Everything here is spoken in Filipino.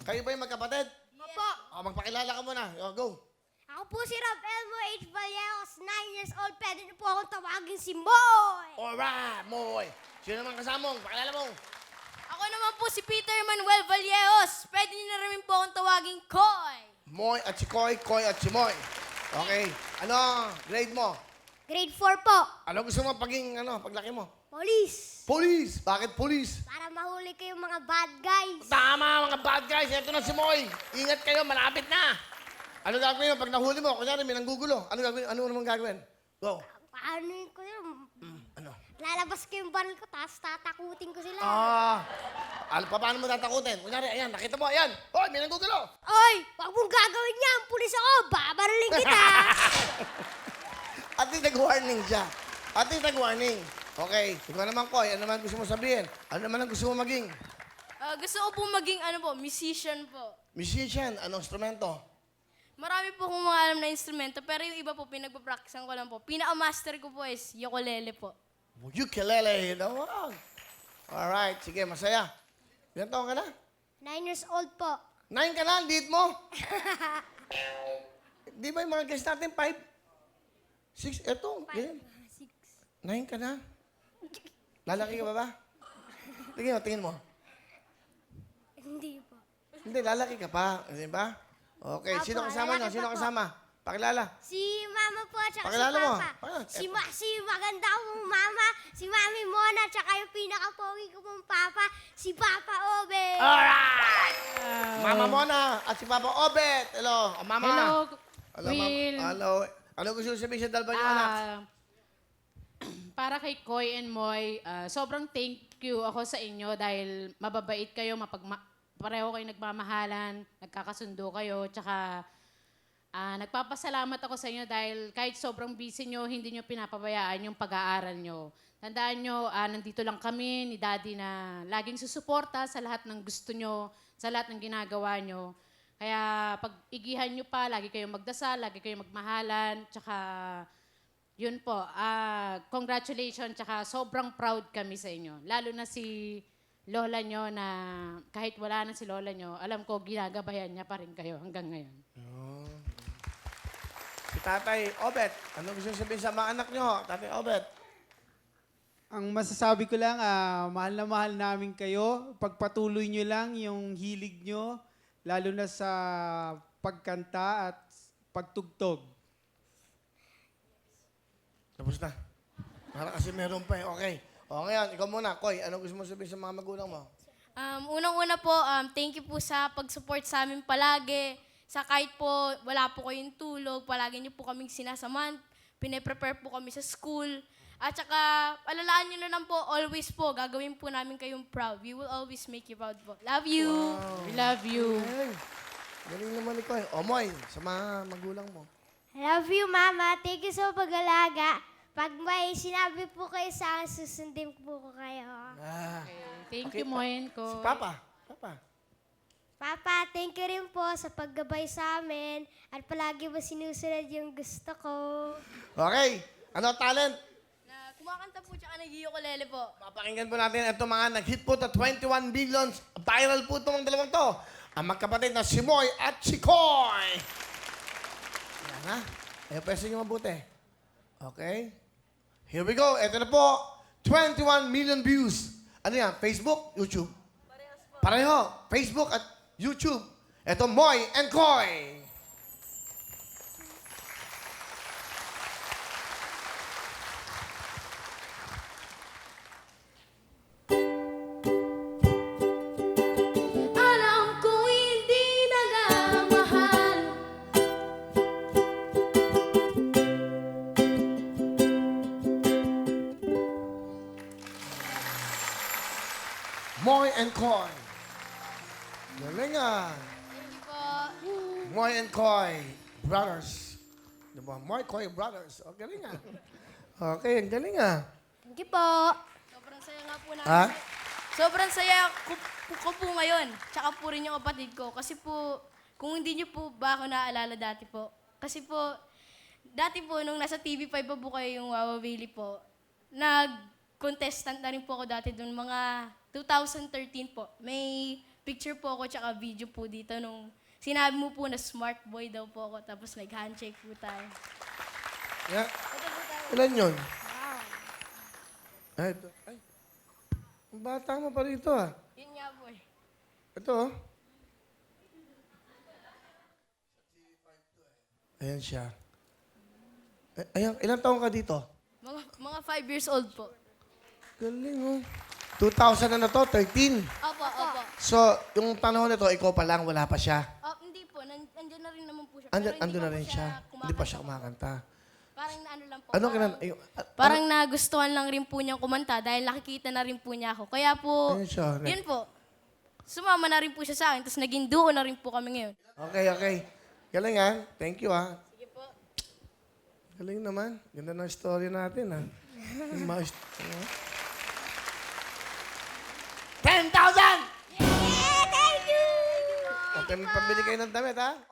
Kayo ba yung magkapatid? Opo. O, magpakilala ka muna. O, go. Ako po si Rob Elmo H. Valleros, 9 years old. Pwede niyo po akong tawagin si Moy. Alright, Moy. Sino naman kasama mo? Pakilala mo. Ako naman po si Peter Manuel Vallejos. Pwede niyo na rin po akong tawaging Koy. Moy at si Koy, Koy at si Moy. Okay. Ano, grade mo? Grade 4 po. Ano gusto mo paging, paglaki mo? Police. Police. Bakit police? Para mahuli kayong mga bad guys. Tama, mga bad guys. Ito na si Moy. Ingat kayo, malapit na. Ano gagawin mo pag nahuli mo? Kunyari, may nanggugulo. Ano gagawin? Ano naman gagawin? Go. Paano yun ko yun? Ano? Lalabas ko yung baril ko, tapos tatakutin ko sila. Paano mo tatakutin? Kunyari, ayan, nakita mo, ayan. Hoy, may nanggugulo. Oy, wag mong gagawin yan. Pulis ako, babarilin kita. At least nag-warning siya. At least nag-warning. Okay, ikaw naman, Koy. Ano naman gusto mo sabihin? Ano naman ang gusto mo maging? Gusto ko po maging musician po. Musician. Anong instrumento? Marami po akong mga alam na instrumento, pero yung iba po pinagpapracticean ko lang po. Pinaka-master ko po is ukulele po. Ukulele. Wow. Alright, sige, masaya. Ilan taon ka na? 9 years old po. 9 ka na, lead mo. Di ba yung mga guys natin, 5? 6? Eto, ganyan. 9 ka na? Lalaki ka ba ba? Tingin mo. Hindi po. Hindi, lalaki ka pa. Di ba? Okay, Apo, sino kasama lalaki nyo? Sino pa po. kasama? Pakilala. Si mama po, tsaka Pakilala si mo. papa. Pakilala. Si maganda kong mama, si mami Mona, tsaka yung pinaka-pogi ko pong papa, si Papa Obe. Alright! Mama Mona at si Papa Obet. Hello. O, Mama. Hello, Hello, Will. Hello. Ano gusto sabihin sa dalawa niyo anak? Para kay Koy and Moy, sobrang thank you ako sa inyo dahil mababait kayo, pareho kayo nagmamahalan, nagkakasundo kayo, tsaka nagpapasalamat ako sa inyo dahil kahit sobrang busy nyo, hindi nyo pinapabayaan yung pag-aaral nyo. Tandaan nyo, nandito lang kami ni Daddy na laging susuporta sa lahat ng gusto nyo, sa lahat ng ginagawa nyo. Kaya pag-igihan nyo pa, lagi kayong magdasal, lagi kayong magmahalan, tsaka yun po, congratulations, tsaka sobrang proud kami sa inyo. Lalo na si lola nyo na kahit wala na si lola nyo, alam ko ginagabayan niya pa rin kayo hanggang ngayon. Si Tatay Obet. Ano gusto sabihin sa mga anak nyo, Tatay Obet? Ang masasabi ko lang, mahal na mahal namin kayo. Pagpatuloy nyo lang yung hilig nyo, lalo na sa pagkanta at pagtugtog. Tapos na. Para kasi meron pa eh. Okay. O ngayon, ikaw muna. Koy, ano gusto mo sabihin sa mga magulang mo? Unang-una po, thank you po sa pag-support sa amin palagi. Sa kahit po wala po kayong tulog, palagi niyo po kaming sinasamahan. Pine-prepare po kami sa school. At saka, alalaan niyo na lang po, always po, gagawin po namin kayong proud. We will always make you proud po. Love you! We love you. Ay, galing naman ni Koy. O Moy, sa mga magulang mo. Love you, Mama. Thank you sa pag-alaga. Pag may sinabi po kayo sa akin, susundin po ko kayo. Thank Okay, you, Moy and Si Koy. Papa. Papa. Papa, thank you rin po sa paggabay sa amin at palagi mo sinusunod yung gusto ko. Okay. Ano talent? Na kumakanta po tsaka nag-ukulele po. Papakinggan po natin ito mga nag-hit po to 21 billions. Viral po itong dalawang to. Ang magkapatid na si Moy at si Koy. Yan ha. Eh, pwede nyo mabuti. Okay. Here we go. Ito na po. 21 million views. Ano yan? Facebook? YouTube? Pareho. Facebook at YouTube. Ito, Moy and Koy. Alam ko hindi nagmamahal. Moy and Koy. Galing ah. Thank you po. Moy and Koy. Brothers. Diba? Moy, Koy, brothers. O, galing ah. Okay, ang galing ah. Thank you po. Sobrang saya nga po namin. Ha? Sobrang saya ko po ngayon. Tsaka po rin yung kapatid ko. Kasi po, kung hindi niyo po ba ako naaalala dati po. Kasi po, dati po, nung nasa TV5 pa po kayo yung Wawa Bailey po, nag-contestant na rin po ako dati doon, mga 2013 po. May picture po ako tsaka video po dito nung sinabi mo po na smart boy daw po ako tapos nag-handshake po tayo. Yeah. Ilan yun? Ay, ito. Ay. Ang bata mo pa rito ah. Yun nga po eh. Ito oh. Ayan siya. Ayan, ilang taong ka dito? Mga 5 years old po. Galing oh. 2000 na to, 13. Opo, opo. So, yung panahon na to, ikaw pa lang, wala pa siya. Hindi po, andyan na rin naman po siya. Andun na rin siya. Hindi pa siya kumakanta. Parang ano lang po. Ano Parang nagustuhan lang rin po niyang kumanta dahil nakikita na rin po niya ako. Kaya po, Ayun siya. yun po. Sumama na rin po siya sa akin, tapos naging duo na rin po kami ngayon. Okay. Galing ah. Thank you ah. Sige po. Galing naman. Ganda ng story natin ah. Yung mga 10,000! Yeah, thank you! Okay, magpabili kayo ng damit ha? Okay.